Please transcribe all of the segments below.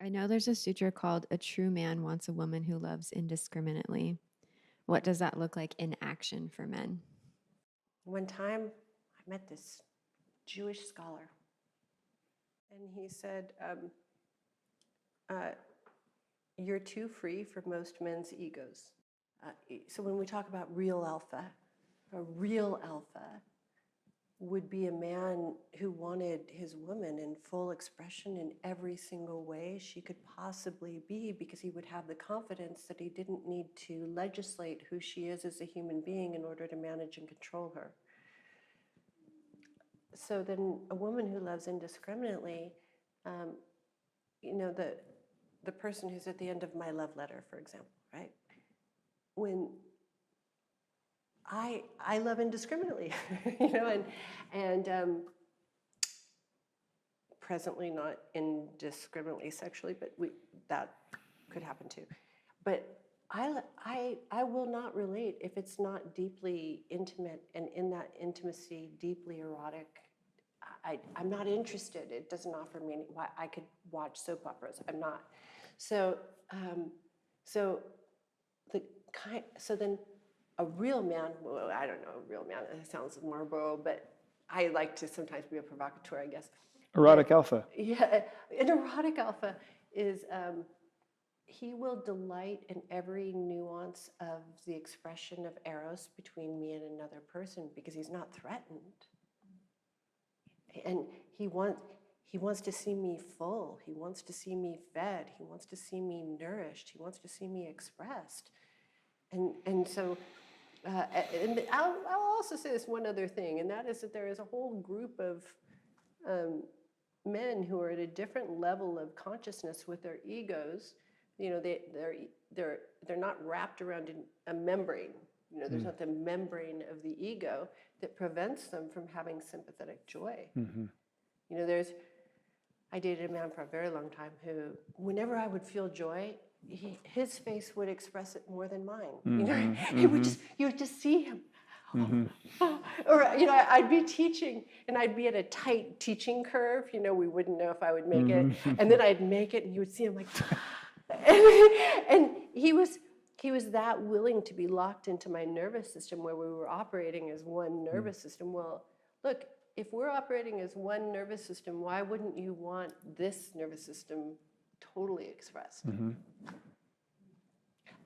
I know there's a sutra called "A True Man Wants a Woman Who Loves Indiscriminately." What does that look like in action for men? One time I met this Jewish scholar, and he said, uh, you're too free for most men's egos. So when we talk about real alpha, a real alpha would be a man who wanted his woman in full expression in every single way she could possibly be, because he would have the confidence that he didn't need to legislate who she is as a human being in order to manage and control her. So then a woman who loves indiscriminately, um, the person who's at the end of my love letter, for example, right? When I love indiscriminately, and presently not indiscriminately sexually, but that could happen too. But I will not relate if it's not deeply intimate, and in that intimacy, deeply erotic. I'm not interested. It doesn't offer me any. Why I could watch soap operas. I'm not. So so so then a real man. Well, I don't know. A real man. It sounds more bro, but I like to sometimes be a provocateur, I guess. Erotic alpha. Yeah, an erotic alpha is he will delight in every nuance of the expression of Eros between me and another person, because he's not threatened. And he wants to see me full. He wants to see me fed. He wants to see me nourished. He wants to see me expressed. And so, and I'll also say this one other thing, and that is that there is a whole group of men who are at a different level of consciousness with their egos. You know, they're not wrapped around a membrane. You know, there's not the membrane of the ego that prevents them from having sympathetic joy. Mm-hmm. You know, I dated a man for a very long time who, whenever I would feel joy, his face would express it more than mine. Mm-hmm. You know, Mm-hmm. you would just see him. Mm-hmm. Or, you know, I'd be teaching and I'd be at a tight teaching curve. You know, we wouldn't know if I would make it. And then I'd make it and you would see him like, and he was that willing to be locked into my nervous system, where we were operating as one nervous system. Well, look, if we're operating as one nervous system, why wouldn't you want this nervous system totally expressed? Mm-hmm.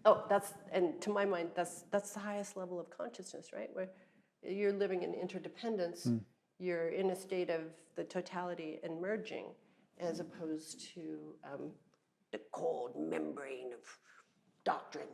Oh, and to my mind, that's the highest level of consciousness, right? Where you're living in interdependence, you're in a state of the totality and merging, as opposed to the cold membrane of doctrine.